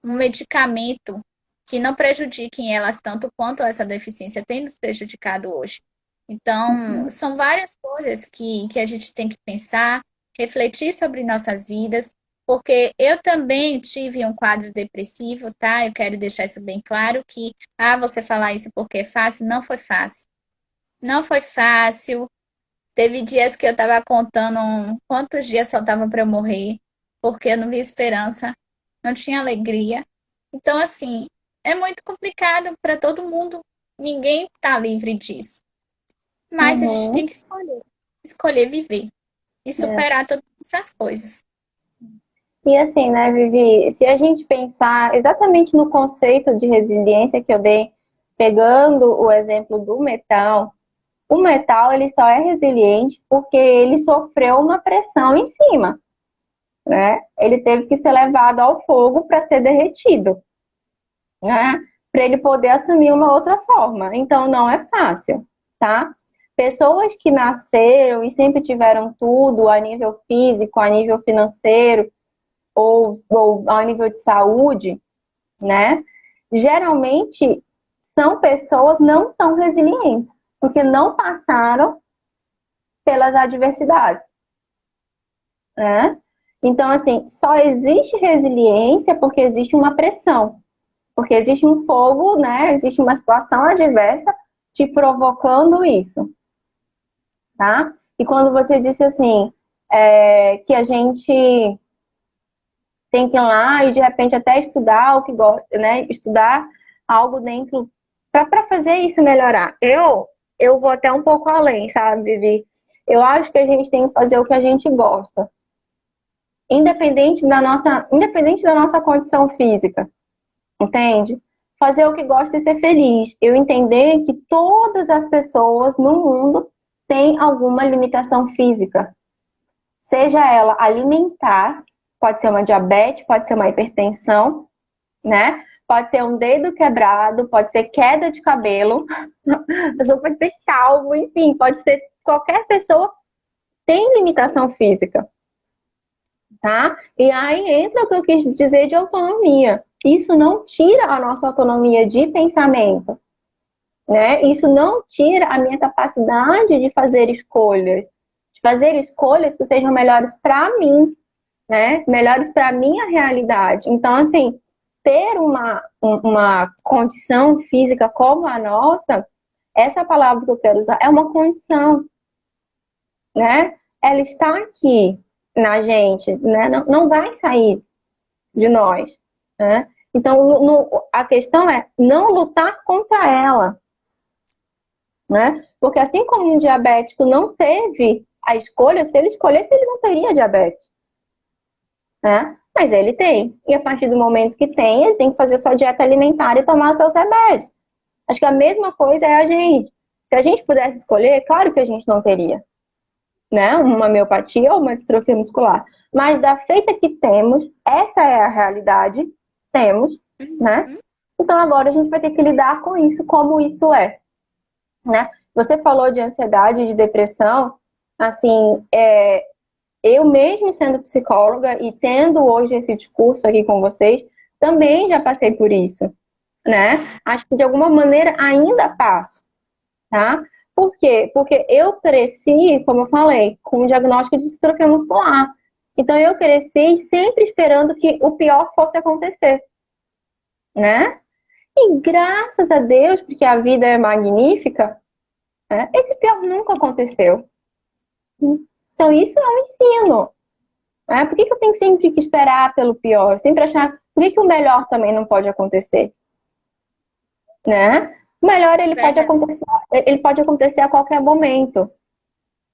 medicamento que não prejudiquem elas tanto quanto essa deficiência tem nos prejudicado hoje. Então, são várias coisas que a gente tem que pensar, refletir sobre nossas vidas, porque eu também tive um quadro depressivo, tá? Eu quero deixar isso bem claro que, você falar isso porque é fácil, não foi fácil. Não foi fácil. Teve dias que eu estava contando quantos dias faltavam para eu morrer, porque eu não via esperança, não tinha alegria. Então, assim, é muito complicado para todo mundo. Ninguém está livre disso. Mas a gente tem Uhum. que escolher viver e É. superar todas essas coisas. E assim, né, Vivi, se a gente pensar exatamente no conceito de resiliência que eu dei, pegando o exemplo do metal, o metal ele só é resiliente porque ele sofreu uma pressão em cima, né? Ele teve que ser levado ao fogo para ser derretido, né? Para ele poder assumir uma outra forma. Então não é fácil, tá? Pessoas que nasceram e sempre tiveram tudo a nível físico, a nível financeiro ou a nível de saúde, né? Geralmente são pessoas não tão resilientes, porque não passaram pelas adversidades, né? Então, assim, só existe resiliência porque existe uma pressão, porque existe um fogo, né? Existe uma situação adversa te provocando isso, tá? E quando você disse assim, que a gente tem que ir lá e de repente até estudar o que gosta, né? Estudar algo dentro para fazer isso melhorar. Eu vou até um pouco além, sabe, Vivi? Eu acho que a gente tem que fazer o que a gente gosta, independente da nossa condição física, entende? Fazer o que gosta e ser feliz. Eu entender que todas as pessoas no mundo têm alguma limitação física, seja ela alimentar, pode ser uma diabetes, pode ser uma hipertensão, né? Pode ser um dedo quebrado, pode ser queda de cabelo, a pessoa pode ser calvo, enfim, pode ser qualquer pessoa tem limitação física, tá? E aí entra o que eu quis dizer de autonomia. Isso não tira a nossa autonomia de pensamento, né? Isso não tira a minha capacidade de fazer escolhas que sejam melhores para mim, né? Melhores para a minha realidade. Então, assim, ter uma condição física como a nossa, essa palavra que eu quero usar é uma condição, né? Ela está aqui na gente, né? Não vai sair de nós, né? Então, a questão é não lutar contra ela, né? Porque assim como um diabético não teve a escolha, se ele escolhesse, ele não teria diabetes, né? Mas ele tem. E a partir do momento que tem, ele tem que fazer sua dieta alimentar e tomar os seus remédios. Acho que a mesma coisa é a gente. Se a gente pudesse escolher, claro que a gente não teria, né? Uma miopatia ou uma distrofia muscular. Mas da feita que temos, essa é a realidade, temos, né? Então agora a gente vai ter que lidar com isso como isso é, né? Você falou de ansiedade, de depressão, assim, eu mesmo sendo psicóloga e tendo hoje esse discurso aqui com vocês, também já passei por isso, né? Acho que de alguma maneira ainda passo, tá? Por quê? Porque eu cresci, como eu falei, com um diagnóstico de distrofia muscular. Então eu cresci sempre esperando que o pior fosse acontecer, né? E graças a Deus, porque a vida é magnífica, né? Esse pior nunca aconteceu. Então isso é um ensino. Né? Por que eu tenho sempre que esperar pelo pior? Sempre achar, por que o melhor também não pode acontecer? Né? O melhor Verdade. ele pode acontecer a qualquer momento.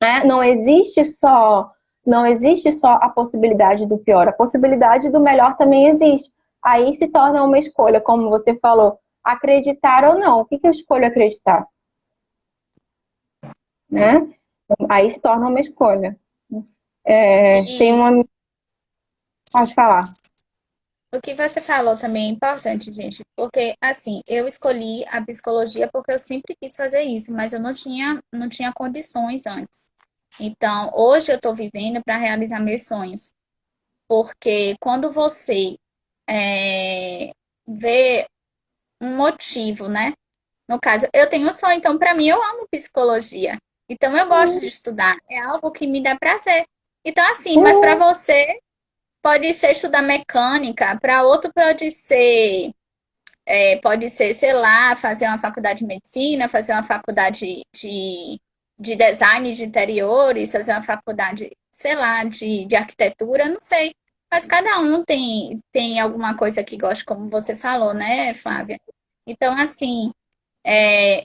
Né? Não existe só a possibilidade do pior, a possibilidade do melhor também existe. Aí se torna uma escolha, como você falou, acreditar ou não. O que eu escolho acreditar? Né? Aí se torna uma escolha. Tem E uma. Pode falar. O que você falou também é importante, gente, porque assim, eu escolhi a psicologia porque eu sempre quis fazer isso, mas eu não tinha condições antes. Então, hoje eu estou vivendo para realizar meus sonhos, porque quando você vê um motivo, né? No caso, eu tenho um sonho, então para mim eu amo psicologia. Então eu gosto de estudar, é algo que me dá prazer. Então assim, mas para Uhum. você pode ser estudar mecânica, para outro pode ser, sei lá, fazer uma faculdade de medicina, fazer uma faculdade de design de interiores, fazer uma faculdade, sei lá, de arquitetura, não sei. Mas cada um tem alguma coisa que gosta, como você falou, né, Flávia? Então, assim,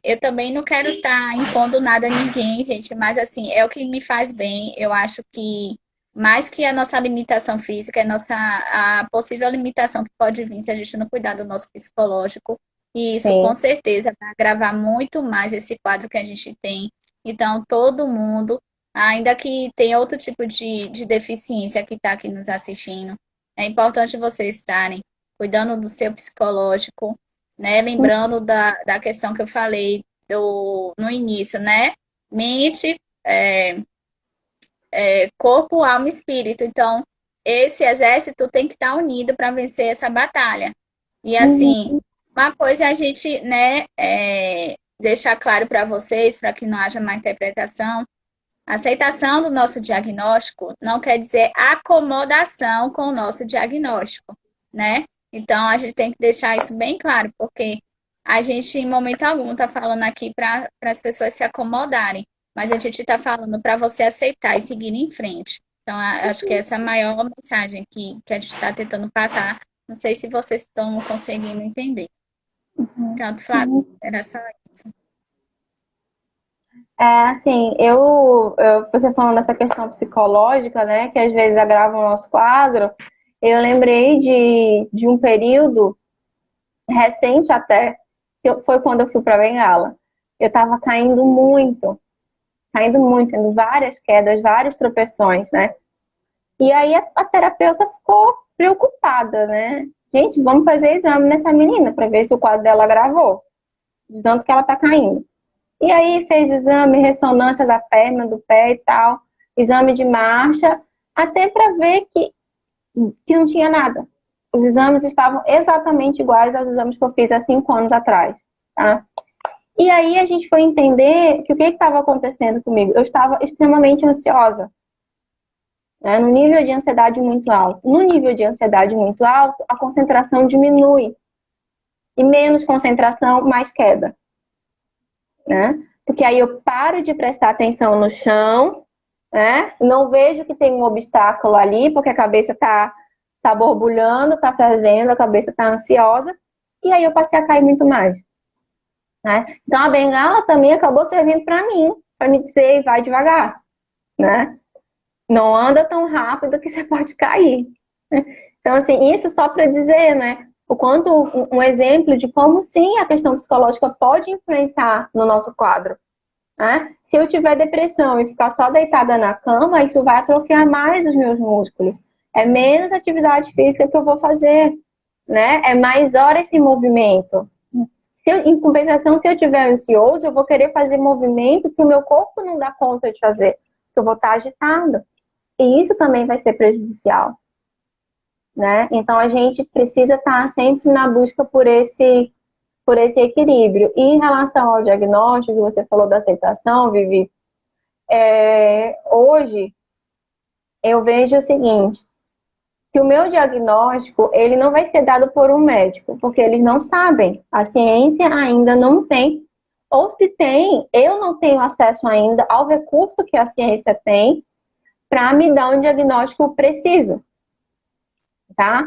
eu também não quero estar impondo nada a ninguém, gente, mas assim, é o que me faz bem. Eu acho que mais que a nossa limitação física, a possível limitação que pode vir se a gente não cuidar do nosso psicológico. E isso com Sim, certeza vai agravar muito mais esse quadro que a gente tem. Então, todo mundo, ainda que tenha outro tipo de deficiência que está aqui nos assistindo, é importante vocês estarem cuidando do seu psicológico, né? Lembrando da questão que eu falei no início, né? Mente, corpo, alma e espírito. Então, esse exército tem que estar unido para vencer essa batalha. E assim, uhum, uma coisa é a gente, né, deixar claro para vocês, para que não haja má interpretação. Aceitação do nosso diagnóstico não quer dizer acomodação com o nosso diagnóstico, né? Então, a gente tem que deixar isso bem claro, porque a gente, em momento algum, está falando aqui para as pessoas se acomodarem, mas a gente está falando para você aceitar e seguir em frente. Então, acho que essa é a maior mensagem que a gente está tentando passar. Não sei se vocês estão conseguindo entender. Pronto, Flávio, uhum. era só isso. Assim, você falando dessa questão psicológica, né, que às vezes agrava o nosso quadro, eu lembrei de um período recente até, foi quando eu fui para Bengala. Eu estava caindo muito, tendo várias quedas, vários tropeções, né? E aí a terapeuta ficou preocupada, né? Gente, vamos fazer exame nessa menina para ver se o quadro dela agravou, de tanto que ela tá caindo. E aí fez exame, ressonância da perna, do pé e tal, exame de marcha, até para ver que não tinha nada. Os exames estavam exatamente iguais aos exames que eu fiz há 5 anos atrás, tá? E aí a gente foi entender que o que estava acontecendo comigo? Eu estava extremamente ansiosa, né? No nível de ansiedade muito alto. No nível de ansiedade muito alto, a concentração diminui. E menos concentração, mais queda, né? Porque aí eu paro de prestar atenção no chão, né? Não vejo que tem um obstáculo ali, porque a cabeça tá borbulhando, tá fervendo, a cabeça tá ansiosa, e aí eu passei a cair muito mais, né? Então a bengala também acabou servindo para me dizer, vai devagar, né? Não anda tão rápido que você pode cair. Então, assim, isso só para dizer, né? O quanto um exemplo de como sim a questão psicológica pode influenciar no nosso quadro, né? Se eu tiver depressão e ficar só deitada na cama, isso vai atrofiar mais os meus músculos. É menos atividade física que eu vou fazer, né? É mais horas sem movimento. Em compensação, se eu estiver ansioso, eu vou querer fazer movimento que o meu corpo não dá conta de fazer, porque eu vou estar agitado. E isso também vai ser prejudicial, né? Então a gente precisa estar sempre na busca por esse equilíbrio. E em relação ao diagnóstico, você falou da aceitação, Vivi, hoje eu vejo o seguinte, que o meu diagnóstico, ele não vai ser dado por um médico, porque eles não sabem, a ciência ainda não tem, ou se tem, eu não tenho acesso ainda ao recurso que a ciência tem para me dar um diagnóstico preciso, tá?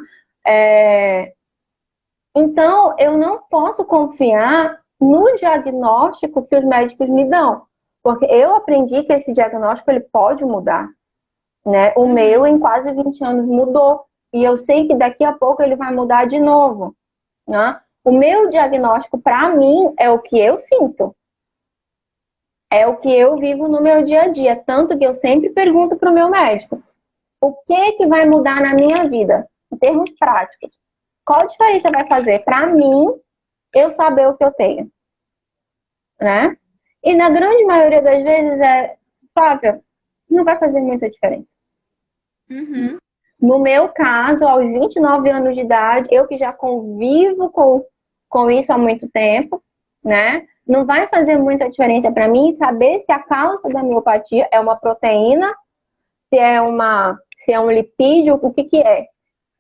Então, eu não posso confiar no diagnóstico que os médicos me dão, porque eu aprendi que esse diagnóstico ele pode mudar, né? O meu em quase 20 anos mudou e eu sei que daqui a pouco ele vai mudar de novo, né? O meu diagnóstico para mim é o que eu sinto, é o que eu vivo no meu dia a dia, tanto que eu sempre pergunto para o meu médico, o que que vai mudar na minha vida, em termos práticos? Qual diferença vai fazer para mim eu saber o que eu tenho, né? E na grande maioria das vezes Flávia, não vai fazer muita diferença. Uhum. No meu caso, aos 29 anos de idade, eu que já convivo com isso há muito tempo, né? Não vai fazer muita diferença para mim saber se a causa da miopatia é uma proteína, se é um lipídio, o que que é,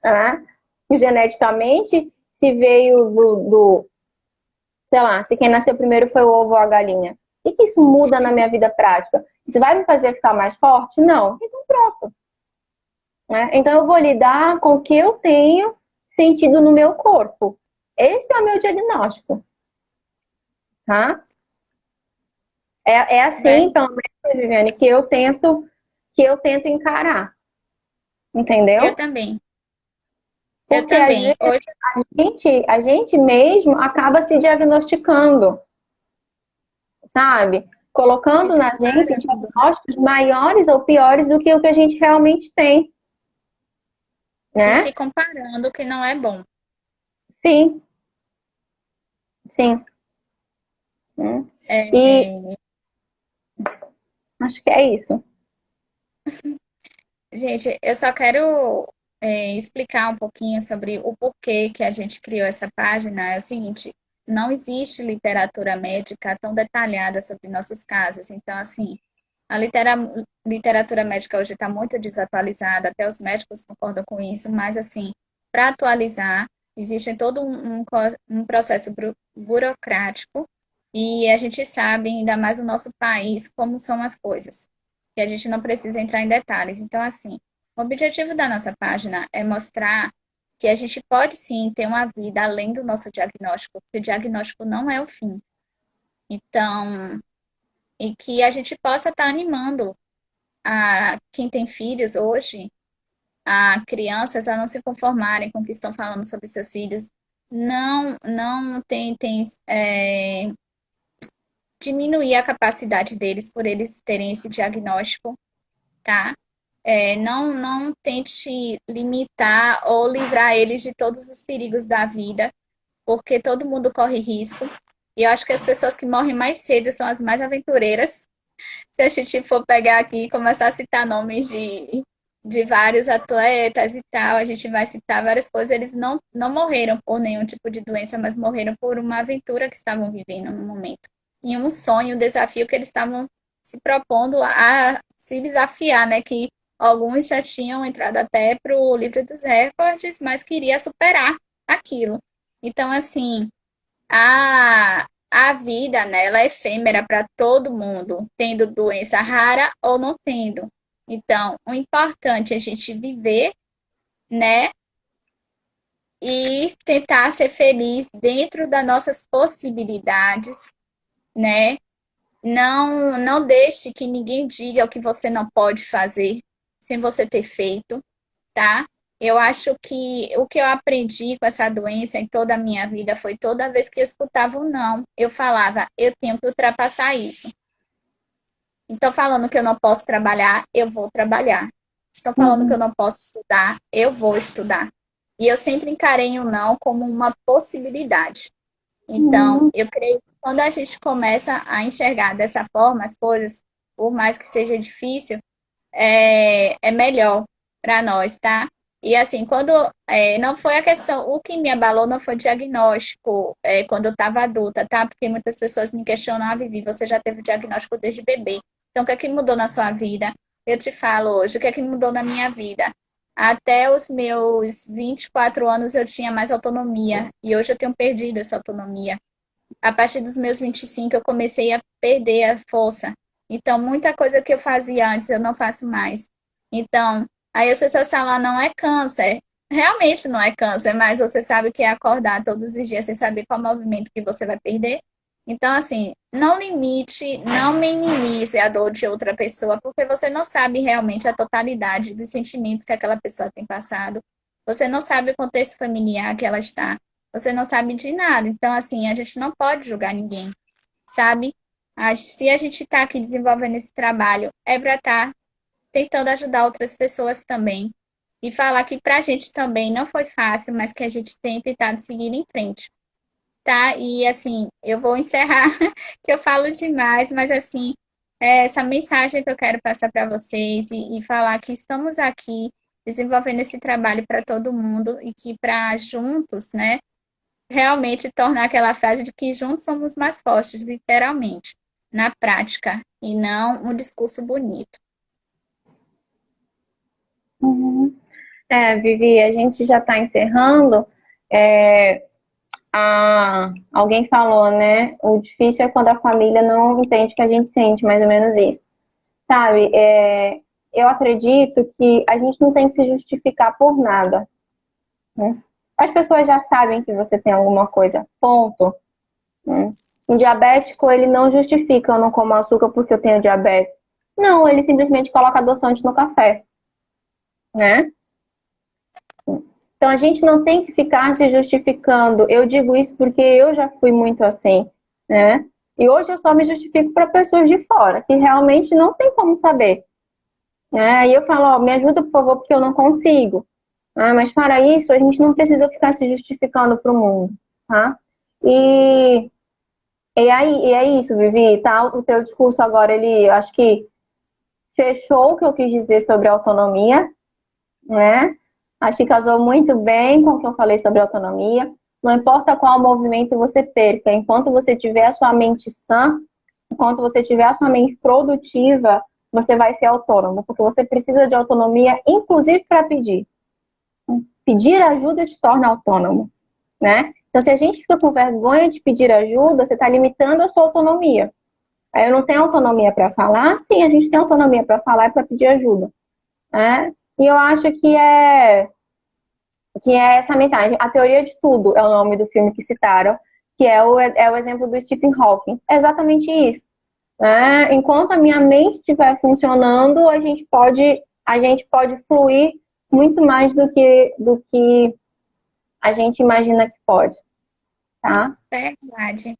né? Geneticamente, se veio sei lá, se quem nasceu primeiro foi o ovo ou a galinha. O que isso muda na minha vida prática? Isso vai me fazer ficar mais forte? Não. Então pronto. Né? Então eu vou lidar com o que eu tenho sentido no meu corpo. Esse é o meu diagnóstico. Tá? É assim, pelo menos, Viviane, que eu tento encarar. Eu Entendeu? também. Eu Porque às também. vezes Hoje, a gente mesmo acaba se diagnosticando, sabe? Colocando se na gente comparando, diagnósticos maiores ou piores do que o que a gente realmente tem, e né? se comparando, que não é bom. Sim, sim. Né? E É, acho que é isso. gente, eu só quero explicar um pouquinho sobre o porquê que a gente criou essa página. É o seguinte, não existe literatura médica tão detalhada sobre nossos casos. Então, assim, a literatura médica hoje está muito desatualizada, até os médicos concordam com isso, mas, assim, para atualizar, existe todo um processo burocrático e a gente sabe, ainda mais no nosso país, como são as coisas que a gente não precisa entrar em detalhes. Então, assim, o objetivo da nossa página é mostrar que a gente pode sim ter uma vida além do nosso diagnóstico, porque o diagnóstico não é o fim. Então, e que a gente possa estar animando a quem tem filhos hoje, a crianças a não se conformarem com o que estão falando sobre seus filhos. Não tentem diminuir a capacidade deles por eles terem esse diagnóstico, tá? Não tente limitar ou livrar eles de todos os perigos da vida, porque todo mundo corre risco. E eu acho que as pessoas que morrem mais cedo são as mais aventureiras. Se a gente for pegar aqui e começar a citar nomes de vários atletas e tal, a gente vai citar várias coisas. Eles não morreram por nenhum tipo de doença, mas morreram por uma aventura que estavam vivendo no momento. E um sonho, um desafio que eles estavam se propondo a se desafiar, né? Que alguns já tinham entrado até para o livro dos recordes, mas queria superar aquilo. Então, assim, a vida, né, ela é efêmera para todo mundo, tendo doença rara ou não tendo. Então, o importante é a gente viver, né, e tentar ser feliz dentro das nossas possibilidades, né? Não deixe que ninguém diga o que você não pode fazer sem você ter feito, tá? Eu acho que o que eu aprendi com essa doença em toda a minha vida foi toda vez que eu escutava um não, eu falava, eu tenho que ultrapassar isso. Estão falando que eu não posso trabalhar, eu vou trabalhar. Estão falando que eu Uhum. não posso estudar, eu vou estudar. E eu sempre encarei o não como uma possibilidade. Então, Uhum. eu creio que quando a gente começa a enxergar dessa forma as coisas, por mais que seja difícil, é melhor para nós, tá? E assim, quando não foi a questão, o que me abalou não foi diagnóstico quando eu estava adulta, tá? Porque muitas pessoas me questionam, ah, Vivi, você já teve diagnóstico desde bebê. Então, o que é que mudou na sua vida? Eu te falo hoje, o que é que mudou na minha vida? Até os meus 24 anos eu tinha mais autonomia e hoje eu tenho perdido essa autonomia. A partir dos meus 25 eu comecei a perder a força. Então, muita coisa que eu fazia antes eu não faço mais. Então, aí as pessoas falam, não é câncer. Realmente não é câncer, mas você sabe que é acordar todos os dias sem saber qual movimento que você vai perder. Então, assim, não limite, não minimize a dor de outra pessoa, porque você não sabe realmente a totalidade dos sentimentos que aquela pessoa tem passado. Você não sabe o contexto familiar que ela está. Você não sabe de nada. Então, assim, a gente não pode julgar ninguém, sabe? Se a gente está aqui desenvolvendo esse trabalho, é para estar tentando ajudar outras pessoas também. e falar que pra gente também não foi fácil, mas que a gente tem tentado seguir em frente, tá? E assim, eu vou encerrar, que eu falo demais, mas assim, essa mensagem que eu quero passar para vocês e falar que estamos aqui desenvolvendo esse trabalho para todo mundo e que para juntos, né, realmente tornar aquela frase de que juntos somos mais fortes, literalmente, na prática, e não um discurso bonito. Uhum. Vivi, a gente já está encerrando. É, alguém falou, né? O difícil é quando a família não entende o que a gente sente, mais ou menos isso. Sabe? Eu acredito que a gente não tem que se justificar por nada, né? As pessoas já sabem que você tem alguma coisa, ponto, né? Um diabético, ele não justifica, eu não como açúcar porque eu tenho diabetes. Não, ele simplesmente coloca adoçante no café, né? Então a gente não tem que ficar se justificando. Eu digo isso porque eu já fui muito assim, né? E hoje eu só me justifico para pessoas de fora, que realmente não tem como saber, né? E eu falo, ó, me ajuda, por favor, porque eu não consigo. Mas para isso, a gente não precisa ficar se justificando para o mundo, tá? E, e é isso, Vivi, tá? O teu discurso agora, ele, eu acho que fechou o que eu quis dizer sobre autonomia, né? Acho que casou muito bem com o que eu falei sobre autonomia. Não importa qual movimento você perca, enquanto você tiver a sua mente sã, enquanto você tiver a sua mente produtiva, você vai ser autônomo, porque você precisa de autonomia, inclusive para pedir. Pedir ajuda te torna autônomo, né? Então, se a gente fica com vergonha de pedir ajuda, você está limitando a sua autonomia. Aí eu não tenho autonomia para falar? Sim, a gente tem autonomia para falar e para pedir ajuda, né? E eu acho que é essa mensagem. A Teoria de Tudo é o nome do filme que citaram, que é o exemplo do Stephen Hawking. É exatamente isso, né? Enquanto a minha mente estiver funcionando, a gente pode fluir muito mais do que a gente imagina que pode, tá? Verdade.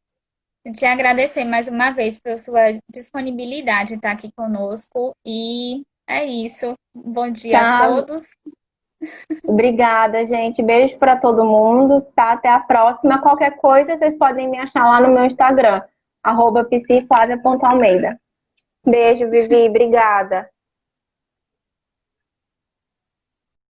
Te agradecer mais uma vez pela sua disponibilidade de estar aqui conosco. E é isso. Bom dia a Tá? todos. Obrigada, gente. Beijo para todo mundo, tá? Até a próxima. Qualquer coisa, vocês podem me achar lá no meu Instagram, @psiflavia.almeida. Beijo, Vivi. Obrigada.